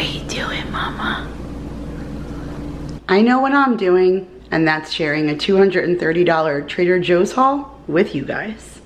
What are you doing, Mama? I know what I'm doing, and that's sharing a $230 Trader Joe's haul with you guys.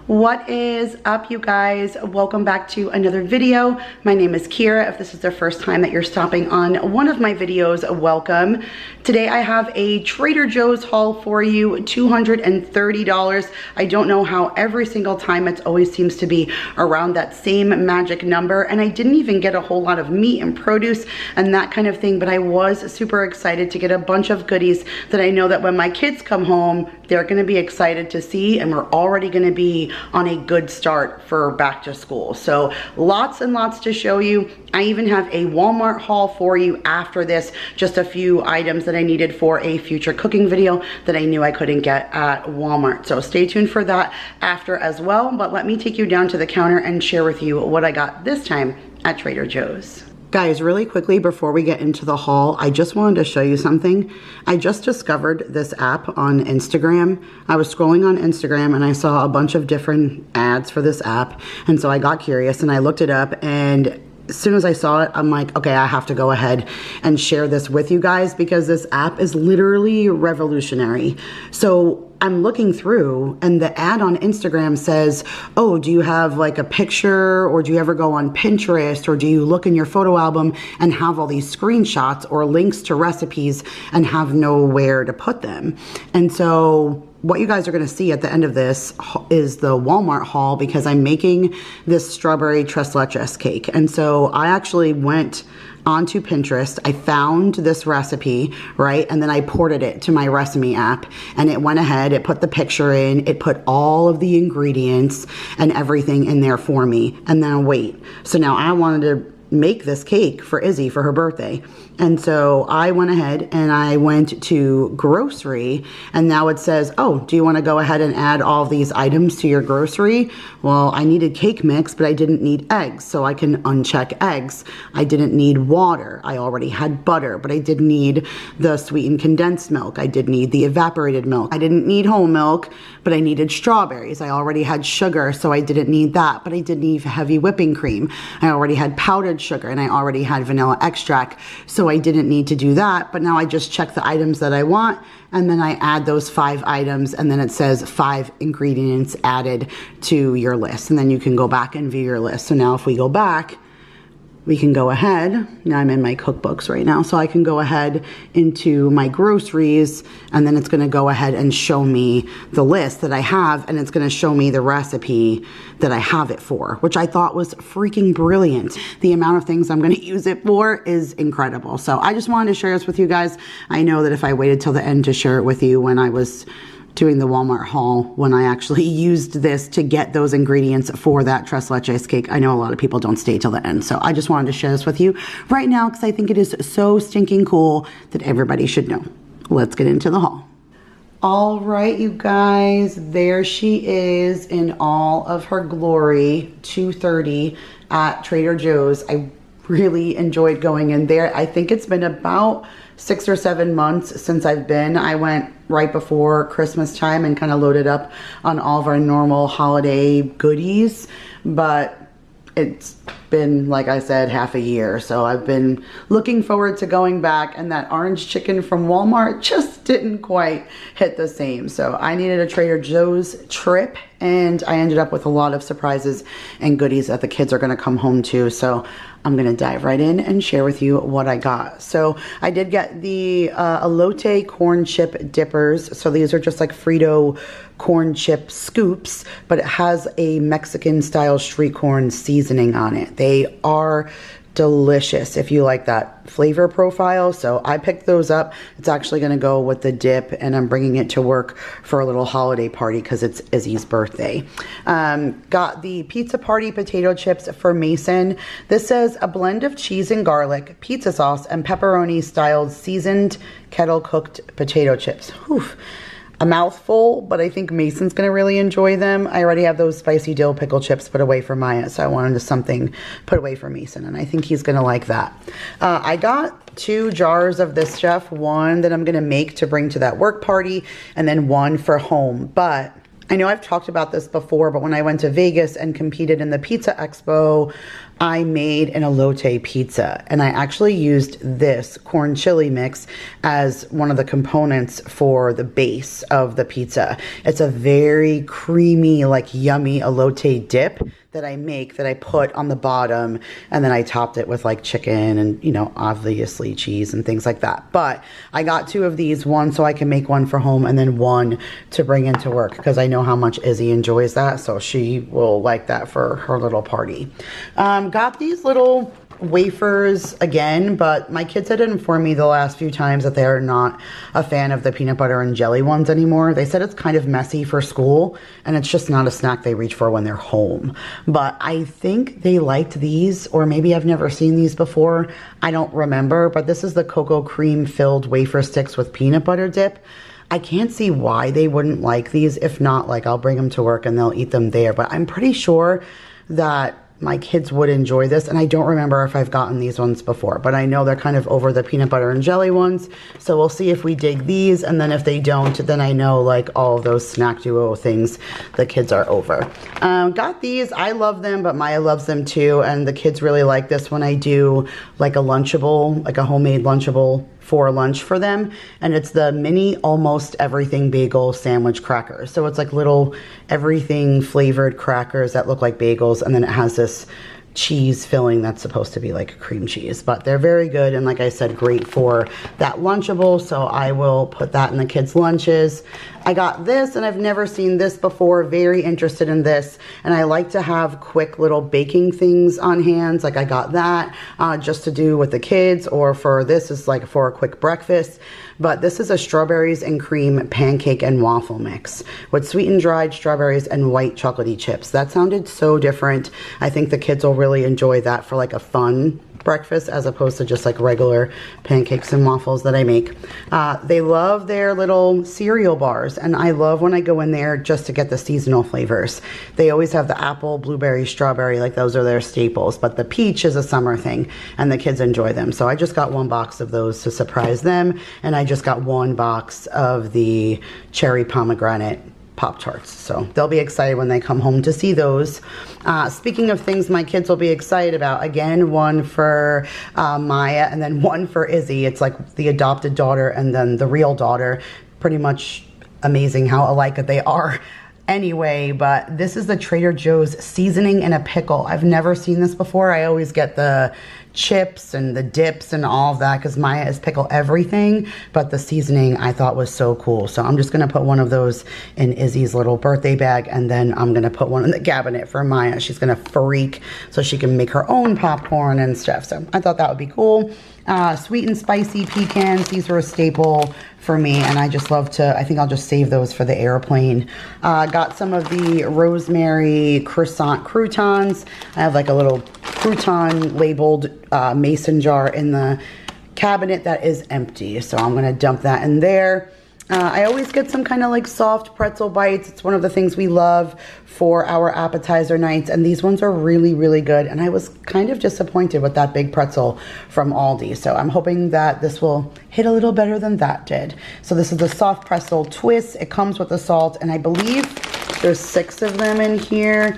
What is up, you guys? Welcome back to another video. My name is Kira. If this is the first time that you're stopping on one of my videos, welcome. Today I have a Trader Joe's haul for you, $230. I don't know how every single time it always seems to be around that same magic number, and I didn't even get a whole lot of meat and produce and that kind of thing, but I was super excited to get a bunch of goodies that I know that when my kids come home, they're gonna be excited to see, and we're already gonna be on a good start for back to school. So lots and lots to show you. I even have a Walmart haul for you after this, just a few items that I needed for a future cooking video that I knew I couldn't get at Walmart. So stay tuned for that after as well, but let me take you down to the counter and share with you what I got this time at Trader Joe's. Guys, really quickly before we get into the haul, I just wanted to show you something. I just discovered this app on Instagram. I was scrolling on Instagram and I saw a bunch of different ads for this app. And so I got curious and I looked it up, and as soon as I saw it, I'm like, okay, I have to go ahead and share this with you guys because this app is literally revolutionary. So I'm looking through and the ad on Instagram says, oh, do you have like a picture, or do you ever go on Pinterest, or do you look in your photo album and have all these screenshots or links to recipes and have nowhere to put them? And so what you guys are going to see at the end of this is the Walmart haul, because I'm making this strawberry tres leches cake. And so I actually went onto Pinterest, I found this recipe, right? And then I ported it to my recipe app, and it went ahead, it put the picture in, it put all of the ingredients and everything in there for me. And then wait, so now I wanted to make this cake for Izzy for her birthday. And so I went ahead and I went to grocery, and now it says, oh, do you want to go ahead and add all these items to your grocery? Well, I needed cake mix, but I didn't need eggs, so I can uncheck eggs. I didn't need water. I already had butter, but I did need the sweetened condensed milk. I did need the evaporated milk. I didn't need whole milk, but I needed strawberries. I already had sugar, so I didn't need that, but I did need heavy whipping cream. I already had powdered sugar, and I already had vanilla extract, so I didn't need to do that. But now I just check the items that I want, and then I add those 5 items, and then it says 5 ingredients added to your list, and then you can go back and view your list. So now if we go back, we can go ahead. Now I'm in my cookbooks right now, so I can go ahead into my groceries, and then it's gonna go ahead and show me the list that I have, and it's gonna show me the recipe that I have it for, which I thought was freaking brilliant. The amount of things I'm gonna use it for is incredible. So I just wanted to share this with you guys. I know that if I waited till the end to share it with you when I was doing the Walmart haul, when I actually used this to get those ingredients for that tres leches cake, I know a lot of people don't stay till the end. So I just wanted to share this with you right now because I think it is so stinking cool that everybody should know. Let's get into the haul. All right, you guys, there she is in all of her glory, $230 at Trader Joe's. I really enjoyed going in there. I think it's been about 6 or 7 months since I've been. I went right before Christmas time and kind of loaded up on all of our normal holiday goodies, but it's been, like I said, half a year. So I've been looking forward to going back, and that orange chicken from Walmart just didn't quite hit the same. So I needed a Trader Joe's trip, and I ended up with a lot of surprises and goodies that the kids are gonna come home to. So I'm gonna dive right in and share with you what I got. So I did get the elote corn chip dippers. So these are just like Frito corn chip scoops, but it has a Mexican style street corn seasoning on it. They are delicious if you like that flavor profile. So I picked those up. It's actually going to go with the dip, and I'm bringing it to work for a little holiday party because it's Izzy's birthday. Got the Pizza Party potato chips for Mason. This says a blend of cheese and garlic, pizza sauce, and pepperoni styled seasoned kettle cooked potato chips. Whew. a mouthful, but I think Mason's gonna really enjoy them. I already have those spicy dill pickle chips put away for Maya, so I wanted something put away for Mason, and I think he's gonna like that. I got 2 jars of this stuff, one that I'm gonna make to bring to that work party, and then one for home. But I know I've talked about this before, but when I went to Vegas and competed in the Pizza Expo, I made an elote pizza, and I actually used this corn chili mix as one of the components for the base of the pizza. It's a very creamy, like yummy elote dip that I make, that I put on the bottom, and then I topped it with like chicken and, you know, obviously cheese and things like that. But I got 2 of these, one so I can make one for home and then one to bring into work, because I know how much Izzy enjoys that, so she will like that for her little party. Got these little wafers again, but my kids had informed me the last few times that they are not a fan of the peanut butter and jelly ones anymore. They said it's kind of messy for school, and it's just not a snack they reach for when they're home. But I think they liked these, or maybe I've never seen these before. I don't remember, but this is the cocoa cream filled wafer sticks with peanut butter dip. I can't see why they wouldn't like these. If not, like, I'll bring them to work and they'll eat them there. But I'm pretty sure that my kids would enjoy this, and I don't remember if I've gotten these ones before, but I know they're kind of over the peanut butter and jelly ones, so we'll see if we dig these, and then if they don't, then I know like all of those snack duo things the kids are over. Got these. I love them, but Maya loves them too, and the kids really like this when I do like a Lunchable, like a homemade Lunchable for lunch for them, and it's the mini almost everything bagel sandwich crackers. So it's like little everything flavored crackers that look like bagels, and then it has this cheese filling that's supposed to be like cream cheese. But they're very good, and like I said, great for that Lunchable, so I will put that in the kids' lunches. I got this, and I've never seen this before. Very interested in this, and I like to have quick little baking things on hand. Like I got that just to do with the kids, or for this is like for a quick breakfast. But this is a strawberries and cream pancake and waffle mix with sweetened dried strawberries and white chocolatey chips. That sounded so different. I think the kids will really enjoy that for like a fun breakfast, as opposed to just like regular pancakes and waffles that I make. They love their little cereal bars, and I love when I go in there just to get the seasonal flavors. They always have the apple, blueberry, strawberry, like those are their staples, but the peach is a summer thing, and the kids enjoy them. So I just got 1 box of those to surprise them, and I just got 1 box of the cherry pomegranate Pop-Tarts. So they'll be excited when they come home to see those. Speaking of things my kids will be excited about, again, one for Maya and then one for Izzy. It's like the adopted daughter and then the real daughter. Pretty much amazing how alike they are anyway. But this is the Trader Joe's seasoning in a pickle. I've never seen this before. I always get the chips and the dips and all of that because Maya is pickle everything, but the seasoning I thought was so cool. So I'm just gonna put one of those in Izzy's little birthday bag, and then I'm gonna put one in the cabinet for Maya. She's gonna freak so she can make her own popcorn and stuff. So I thought that would be cool. Sweet and spicy pecans, these are a staple for me, and I just love to, I think I'll just save those for the airplane. Got some of the rosemary croissant croutons. I have like a little crouton labeled mason jar in the cabinet that is empty, so I'm gonna dump that in there. I always get some kind of like soft pretzel bites. It's one of the things we love for our appetizer nights, and these ones are really, really good, and I was kind of disappointed with that big pretzel from Aldi, so I'm hoping that this will hit a little better than that did. So this is the soft pretzel twist. It comes with the salt, and I believe there's 6 of them in here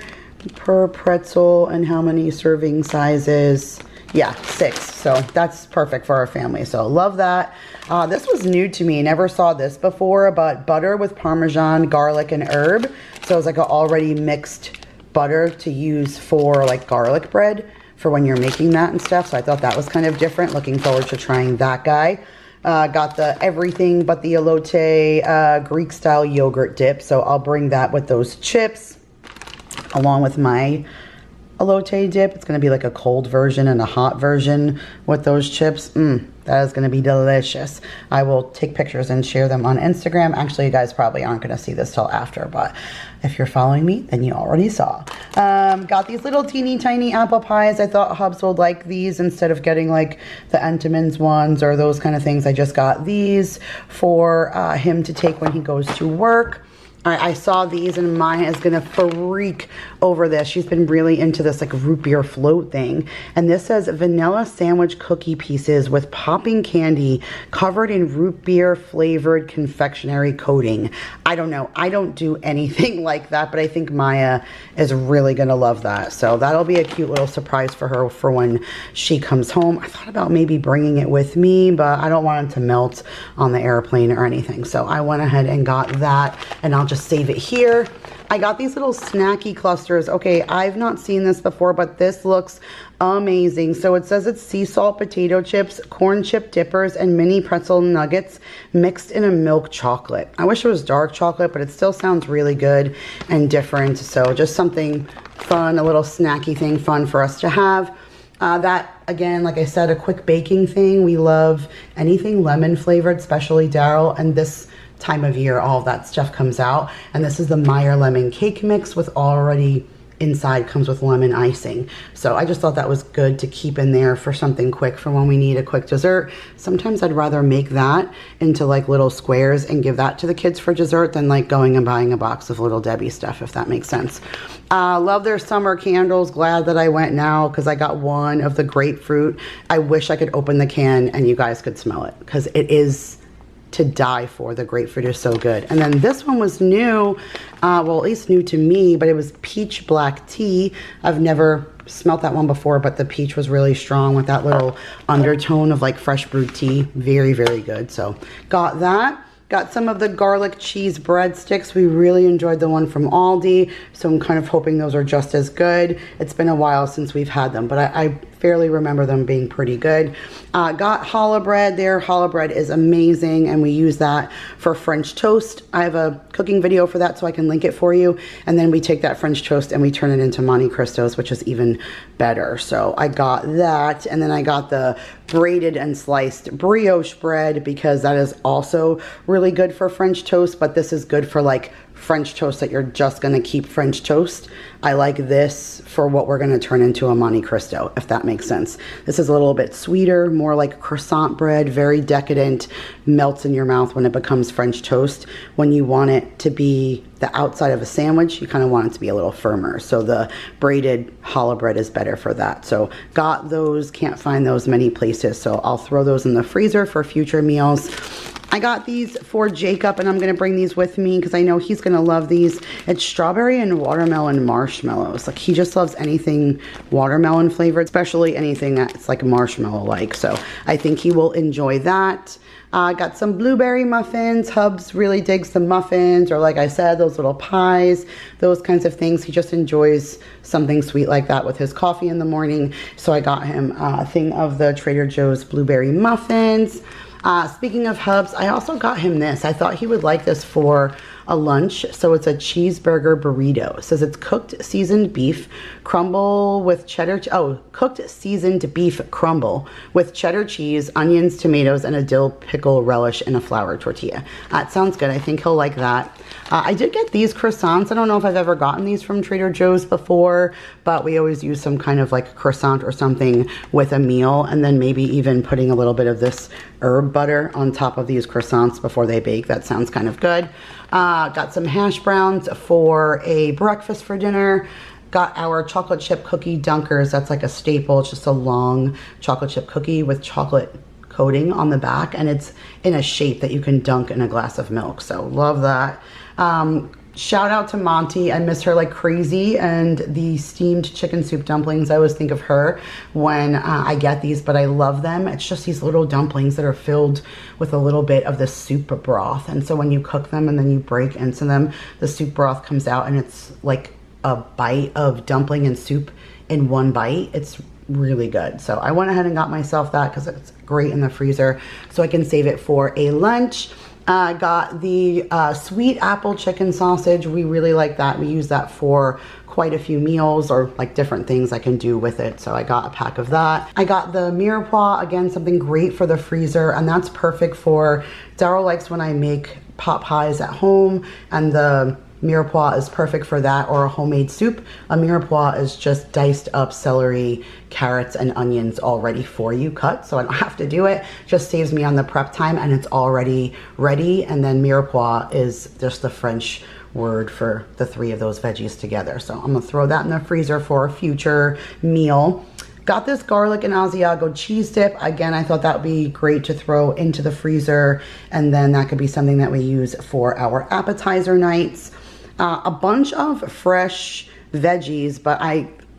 per pretzel. And how many serving sizes? Yeah, 6. So that's perfect for our family. So love that. This was new to me. Never saw this before, but butter with Parmesan, garlic, and herb. So it's like an already mixed butter to use for like garlic bread for when you're making that and stuff. So I thought that was kind of different. Looking forward to trying that guy. Got the everything but the elote Greek style yogurt dip. So I'll bring that with those chips along with my elote dip. It's going to be like a cold version and a hot version with those chips. That is going to be delicious. I will take pictures and share them on Instagram. Actually, you guys probably aren't going to see this till after, but if you're following me, then you already saw. Got these little teeny tiny apple pies. I thought Hubs would like these instead of getting like the Entenmann's ones or those kind of things. I just got these for him to take when he goes to work. I saw these and Maya is gonna freak over this. She's been really into this like root beer float thing. And this says vanilla sandwich cookie pieces with popping candy covered in root beer flavored confectionery coating. I don't know. I don't do anything like that, but I think Maya is really gonna love that. So that'll be a cute little surprise for her for when she comes home. I thought about maybe bringing it with me, but I don't want it to melt on the airplane or anything. So I went ahead and got that, and I'll just save it here. I got these little snacky clusters. Okay, I've not seen this before, but this looks amazing. So it says it's sea salt potato chips, corn chip dippers, and mini pretzel nuggets mixed in a milk chocolate. I wish it was dark chocolate, but it still sounds really good and different. So just something fun, a little snacky thing fun for us to have. That, again, like I said, a quick baking thing. We love anything lemon flavored, especially Daryl, and this time of year all of that stuff comes out. And this is the Meyer lemon cake mix with already inside comes with lemon icing. So I just thought that was good to keep in there for something quick for when we need a quick dessert. Sometimes I'd rather make that into like little squares and give that to the kids for dessert than like going and buying a box of Little Debbie stuff, if that makes sense. Love their summer candles. Glad that I went now because I got one of the grapefruit. I wish I could open the can and you guys could smell it because it is to die for. The grapefruit is so good. And then this one was new, well, at least new to me, but it was peach black tea. I've never smelt that one before, but the peach was really strong with that little undertone of like fresh brewed tea. Very, very good. So got that. Got some of the garlic cheese breadsticks. We really enjoyed the one from Aldi, so I'm kind of hoping those are just as good. It's been a while since we've had them, but I fairly remember them being pretty good. Got challah bread there. Challah bread is amazing, and we use that for French toast. I have a cooking video for that, so I can link it for you. And then we take that French toast and we turn it into Monte Cristos, which is even better. So I got that, and then I got the braided and sliced brioche bread because that is also really good for French toast, but this is good for like French toast that you're just gonna keep French toast. I like this for what we're gonna turn into a Monte Cristo, if that makes sense. This is a little bit sweeter, more like croissant bread, very decadent, melts in your mouth when it becomes French toast. When you want it to be the outside of a sandwich, you kind of want it to be a little firmer. So the braided challah bread is better for that. So got those, can't find those many places, so I'll throw those in the freezer for future meals. I got these for Jacob, and I'm going to bring these with me because I know he's going to love these. It's strawberry and watermelon marshmallows. Like, he just loves anything watermelon flavored, especially anything that's like marshmallow-like. So I think he will enjoy that. Got some blueberry muffins. Hubs really digs the muffins, or like I said, those little pies, those kinds of things. He just enjoys something sweet like that with his coffee in the morning. So I got him a thing of the Trader Joe's blueberry muffins. Speaking of Hubs, I also got him this. I thought he would like this for a lunch. So it's a cheeseburger burrito. It says it's cooked seasoned beef crumble with cheddar. Cooked seasoned beef crumble with cheddar cheese, onions, tomatoes, and a dill pickle relish in a flour tortilla. It sounds good. I think he'll like that. I did get these croissants. I don't know if I've ever gotten these from Trader Joe's before, but we always use some kind of like croissant or something with a meal, and then maybe even putting a little bit of this herb butter on top of these croissants before they bake. That sounds kind of good. Got some hash browns for a breakfast for dinner. Got our chocolate chip cookie dunkers. That's like a staple. It's just a long chocolate chip cookie with chocolate coating on the back, and it's in a shape that you can dunk in a glass of milk. So love that. Shout out to Monty. I miss her like crazy, and the steamed chicken soup dumplings, I always think of her when I get these, but I love them. It's just these little dumplings that are filled with a little bit of the soup broth, and so when you cook them and then you break into them, the soup broth comes out and it's like a bite of dumpling and soup in one bite. It's really good. So I went ahead and got myself that because it's great in the freezer, so I can save it for a lunch. I got the sweet apple chicken sausage. We really like that. We use that for quite a few meals or like different things I can do with it. So I got a pack of that. I got the mirepoix, again, something great for the freezer, and that's perfect for, Daryl likes when I make pot pies at home, and the mirepoix is perfect for that, or a homemade soup. A mirepoix is just diced up celery, carrots, and onions already for you cut, so I don't have to do it. Just saves me on the prep time, and it's already ready. And then mirepoix is just the French word for the three of those veggies together. So I'm gonna throw that in the freezer for a future meal. Got this garlic and Asiago cheese dip. Again, I thought that would be great to throw into the freezer, and then that could be something that we use for our appetizer nights. A bunch of fresh veggies, but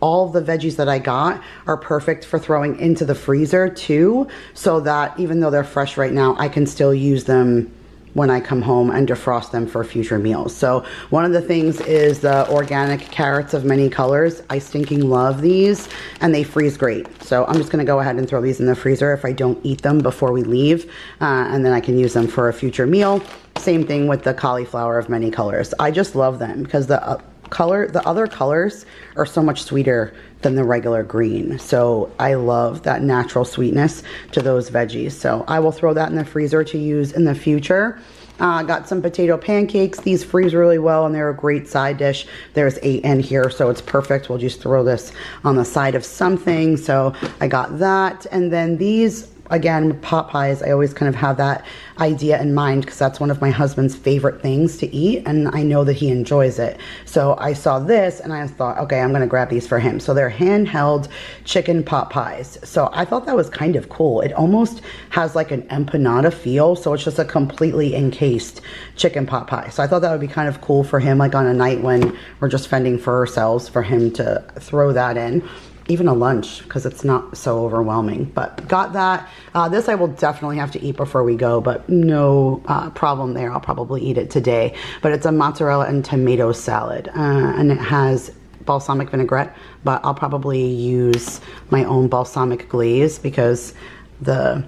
all the veggies that I got are perfect for throwing into the freezer too, so that even though they're fresh right now, I can still use them when I come home and defrost them for future meals. So one of the things is the organic carrots of many colors. I stinking love these, and they freeze great. So I'm just gonna go ahead and throw these in the freezer if I don't eat them before we leave, and then I can use them for a future meal. Same thing with the cauliflower of many colors. I just love them because the other colors are so much sweeter than the regular green. So I love that natural sweetness to those veggies. So I will throw that in the freezer to use in the future. Got some potato pancakes. These freeze really well, and they're a great side dish. There's 8 in here, so it's perfect. We'll just throw this on the side of something. So I got that. And then these, again, pot pies, I always kind of have that idea in mind because that's one of my husband's favorite things to eat, and I know that he enjoys it. So I saw this and I thought, okay, I'm gonna grab these for him. So they're handheld chicken pot pies. So I thought that was kind of cool. It almost has like an empanada feel, so it's just a completely encased chicken pot pie. So I thought that would be kind of cool for him, like on a night when we're just fending for ourselves, for him to throw that in. Even a lunch, because it's not so overwhelming. But got that. This I will definitely have to eat before we go, but no problem there. I'll probably eat it today. But it's a mozzarella and tomato salad, and it has balsamic vinaigrette, but I'll probably use my own balsamic glaze because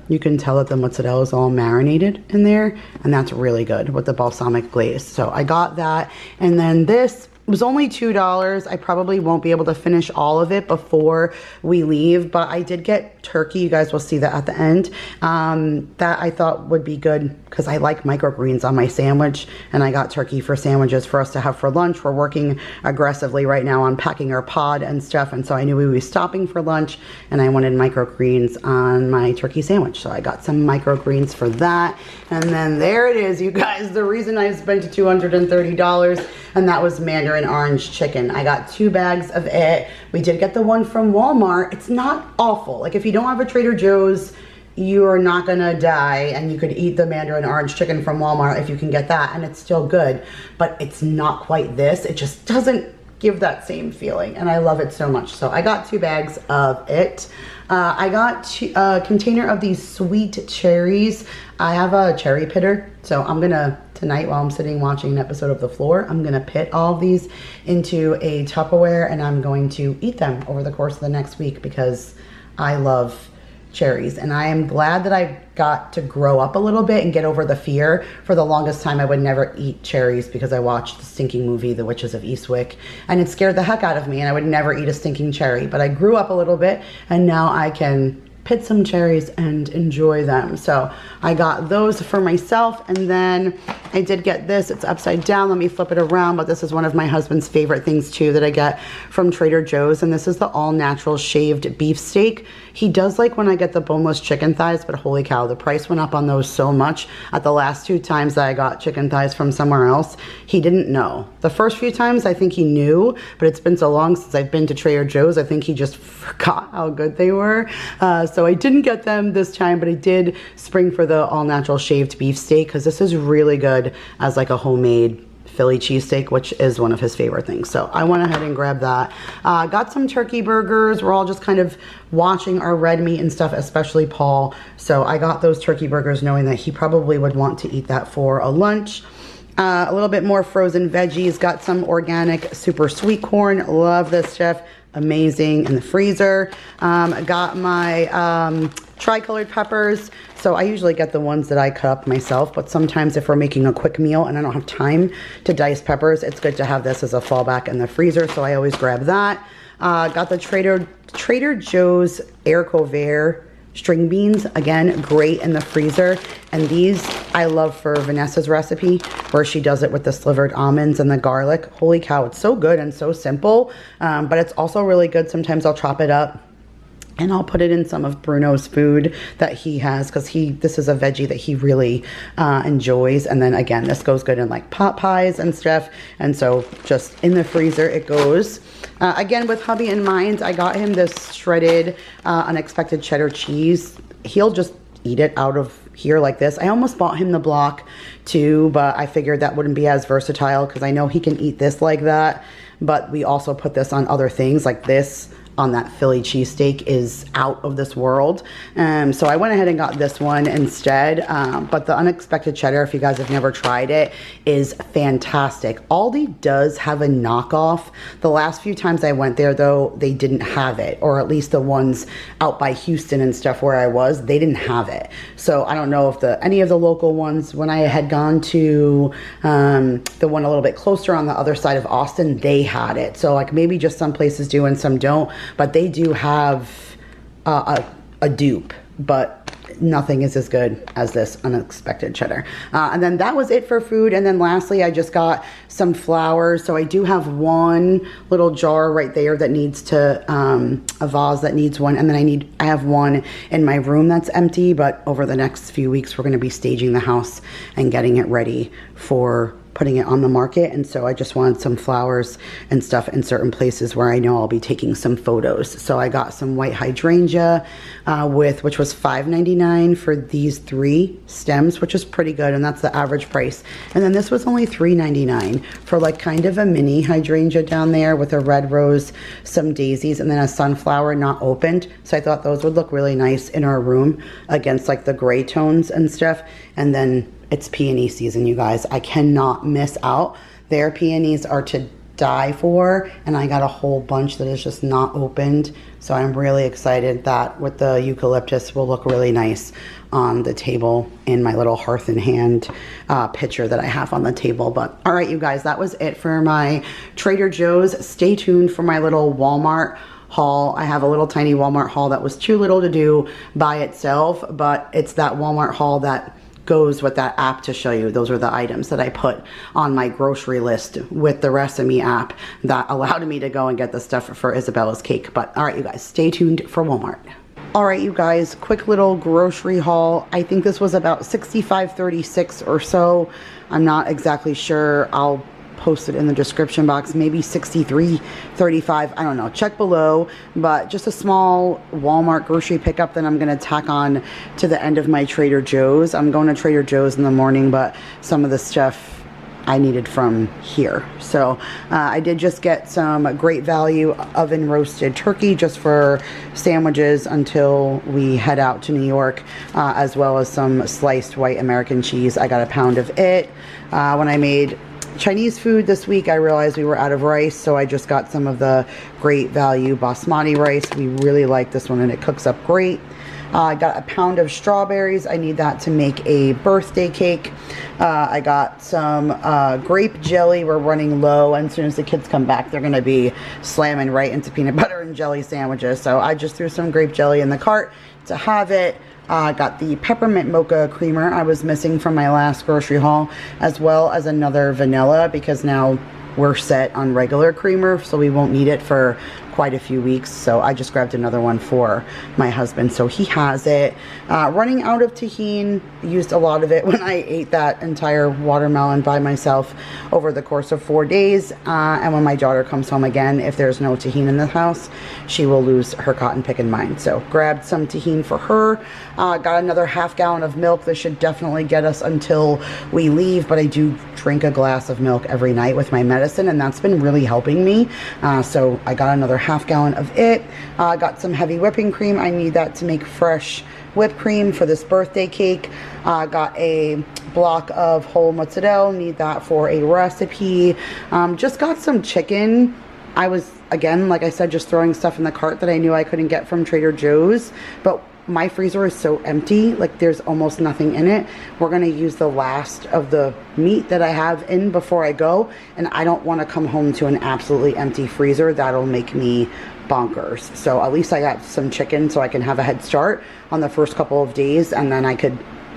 you can tell that the mozzarella is all marinated in there, and that's really good with the balsamic glaze. So I got that, and then this was only $2. I probably won't be able to finish all of it before we leave, but I did get turkey. You guys will see that at the end. That I thought would be good because I like microgreens on my sandwich, and I got turkey for sandwiches for us to have for lunch. We're working aggressively right now on packing our pod and stuff, and so I knew we would be stopping for lunch, and I wanted microgreens on my turkey sandwich, so I got some microgreens for that. And then there it is, you guys, the reason I spent $230, and that was mandarin orange chicken. I got 2 bags of it. We did get the one from Walmart. It's not awful. Like if you don't have a Trader Joe's, you are not gonna die, and you could eat the mandarin orange chicken from Walmart if you can get that, and it's still good, but it's not quite this. It just doesn't give that same feeling, and I love it so much. So I got 2 bags of it. I got a container of these sweet cherries. I have a cherry pitter, so I'm gonna, tonight while I'm sitting watching an episode of The Floor, I'm gonna pit all of these into a Tupperware, and I'm going to eat them over the course of the next week because I love cherries, and I am glad that I got to grow up a little bit and get over the fear. For the longest time I would never eat cherries because I watched the stinking movie The Witches of Eastwick, and it scared the heck out of me, and I would never eat a stinking cherry. But I grew up a little bit, and now I can pit some cherries and enjoy them. So I got those for myself, and then I did get this. It's upside down. Let me flip it around, but this is one of my husband's favorite things too that I get from Trader Joe's, and this is the all natural shaved beef steak. He does like when I get the boneless chicken thighs, but holy cow, the price went up on those so much. At the last 2 times that I got chicken thighs from somewhere else, he didn't know. The first few times I think he knew, but it's been so long since I've been to Trader Joe's, I think he just forgot how good they were. So I didn't get them this time, but I did spring for the all natural shaved beef steak because this is really good as like a homemade Philly cheesesteak, which is one of his favorite things. So I went ahead and grabbed that. Got some turkey burgers. We're all just kind of watching our red meat and stuff, especially Paul. So I got those turkey burgers knowing that he probably would want to eat that for a lunch. A little bit more frozen veggies. Got some organic super sweet corn. Love this, Chef. Amazing in the freezer. Got my tri-colored peppers. So I usually get the ones that I cut up myself, but sometimes if we're making a quick meal and I don't have time to dice peppers, it's good to have this as a fallback in the freezer, so I always grab that. Got the Trader Joe's haricot vert string beans, again, great in the freezer. And these I love for Vanessa's recipe where she does it with the slivered almonds and the garlic. Holy cow, it's so good and so simple, but it's also really good. Sometimes I'll chop it up and I'll put it in some of Bruno's food that he has, because this is a veggie that he really enjoys. And then again, this goes good in like pot pies and stuff. And so just in the freezer it goes. Again, with hubby in mind, I got him this shredded unexpected cheddar cheese. He'll just eat it out of here like this. I almost bought him the block too, but I figured that wouldn't be as versatile because I know he can eat this like that. But we also put this on other things, like this on that Philly cheesesteak is out of this world. So I went ahead and got this one instead. But the unexpected cheddar, if you guys have never tried it, is fantastic. Aldi does have a knockoff. The last few times I went there though, they didn't have it, or at least the ones out by Houston and stuff where I was, they didn't have it. So I don't know if any of the local ones, when I had gone to the one a little bit closer on the other side of Austin, they had it. So like maybe just some places do and some don't. But they do have a dupe, but nothing is as good as this unexpected cheddar. And then that was it for food. And then lastly, I just got some flowers. So I do have one little jar right there that needs to, a vase that needs one. And then I have one in my room that's empty, but over the next few weeks, we're gonna be staging the house and getting it ready for putting it on the market. And so I just wanted some flowers and stuff in certain places where I know I'll be taking some photos. So I got some white hydrangea which was $5.99 for these 3 stems, which is pretty good, and that's the average price. And then this was only $3.99 for like kind of a mini hydrangea down there with a red rose, some daisies, and then a sunflower not opened. So I thought those would look really nice in our room against like the gray tones and stuff. And then it's peony season, you guys. I cannot miss out. Their peonies are to die for, and I got a whole bunch that is just not opened. So I'm really excited that with the eucalyptus will look really nice on the table in my little hearth in hand picture that I have on the table. But all right, you guys, that was it for my Trader Joe's. Stay tuned for my little Walmart haul. I have a little tiny Walmart haul that was too little to do by itself, but it's that Walmart haul that goes with that app to show you. Those are the items that I put on my grocery list with the Resemi app that allowed me to go and get the stuff for Isabella's cake. But all right, you guys, stay tuned for Walmart. All right, you guys, quick little grocery haul. I think this was about $65.36 or so. I'm not exactly sure. I'll post it in the description box, maybe $63.35, I don't know, check below. But just a small Walmart grocery pickup that I'm gonna tack on to the end of my Trader Joe's. I'm going to Trader Joe's in the morning, but some of the stuff I needed from here. So I did just get some Great Value oven roasted turkey just for sandwiches until we head out to New York, as well as some sliced white American cheese. I got a pound of it. When I made Chinese food this week, I realized we were out of rice, so I just got some of the Great Value basmati rice. We really like this one and it cooks up great. I got a pound of strawberries. I need that to make a birthday cake. I got some grape jelly. We're running low, and as soon as the kids come back, they're gonna be slamming right into peanut butter and jelly sandwiches. So I just threw some grape jelly in the cart to have it. Got the peppermint mocha creamer I was missing from my last grocery haul, as well as another vanilla, because now we're set on regular creamer, so we won't need it for quite a few weeks. So I just grabbed another one for my husband, so he has it. Running out of tahini, used a lot of it when I ate that entire watermelon by myself over the course of 4 days. And when my daughter comes home again, if there's no tahini in the house, she will lose her cotton picking mind. So grabbed some tahini for her. Got another half gallon of milk. This should definitely get us until we leave, but I do drink a glass of milk every night with my medicine, and that's been really helping me. So I got another half gallon of it. Got some heavy whipping cream. I need that to make fresh whipped cream for this birthday cake. Got a block of whole mozzarella. Need that for a recipe. Just got some chicken. I was, again, like I said, just throwing stuff in the cart that I knew I couldn't get from Trader Joe's, but my freezer is so empty, like there's almost nothing in it. We're gonna use the last of the meat that I have in before I go, and I don't want to come home to an absolutely empty freezer. That'll make me bonkers. So at least I got some chicken so I can have a head start on the first couple of days, and then I could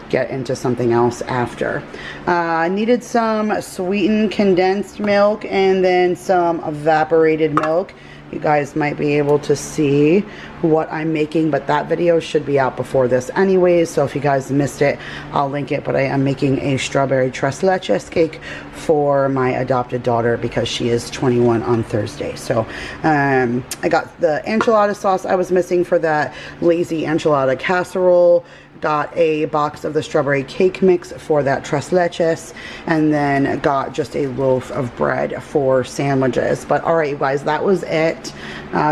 get into something else after. I needed some sweetened condensed milk and then some evaporated milk. You guys might be able to see what I'm making, but that video should be out before this anyways, so if you guys missed it, I'll link it. But I am making a strawberry tres leches cake for my adopted daughter because she is 21 on Thursday. So I got the enchilada sauce I was missing for that lazy enchilada casserole. Got a box of the strawberry cake mix for that tres leches, and then got just a loaf of bread for sandwiches. But all right, you guys, that was it.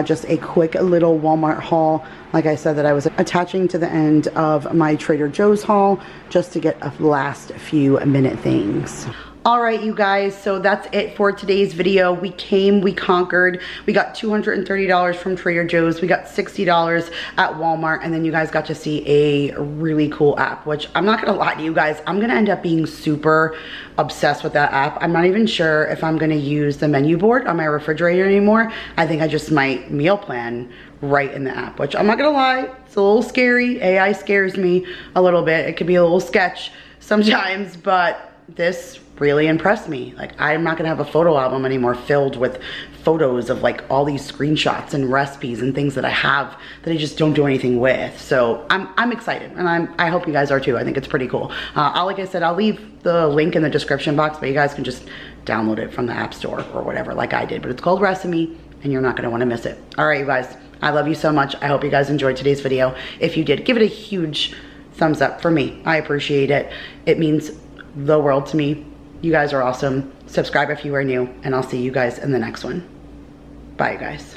Just a quick little Walmart haul. Like I said, that I was attaching to the end of my Trader Joe's haul just to get a last few minute things. All right, you guys, so that's it for today's video. We came, we conquered. We got $230 from Trader Joe's. We got $60 at Walmart, and then you guys got to see a really cool app, which I'm not gonna lie to you guys, I'm gonna end up being super obsessed with that app. I'm not even sure if I'm gonna use the menu board on my refrigerator anymore. I think I just might meal plan right in the app, which I'm not gonna lie, it's a little scary. AI scares me a little bit. It could be a little sketch sometimes, but this really impressed me. Like, I'm not gonna have a photo album anymore filled with photos of like all these screenshots and recipes and things that I have that I just don't do anything with. So I'm excited, and I hope you guys are too. I think it's pretty cool. Like I said, I'll leave the link in the description box, but you guys can just download it from the App Store or whatever like I did. But it's called Recipe, and you're not gonna wanna miss it. All right, you guys, I love you so much. I hope you guys enjoyed today's video. If you did, give it a huge thumbs up for me. I appreciate it. It means the world to me. You guys are awesome. Subscribe if you are new, and I'll see you guys in the next one. Bye, guys.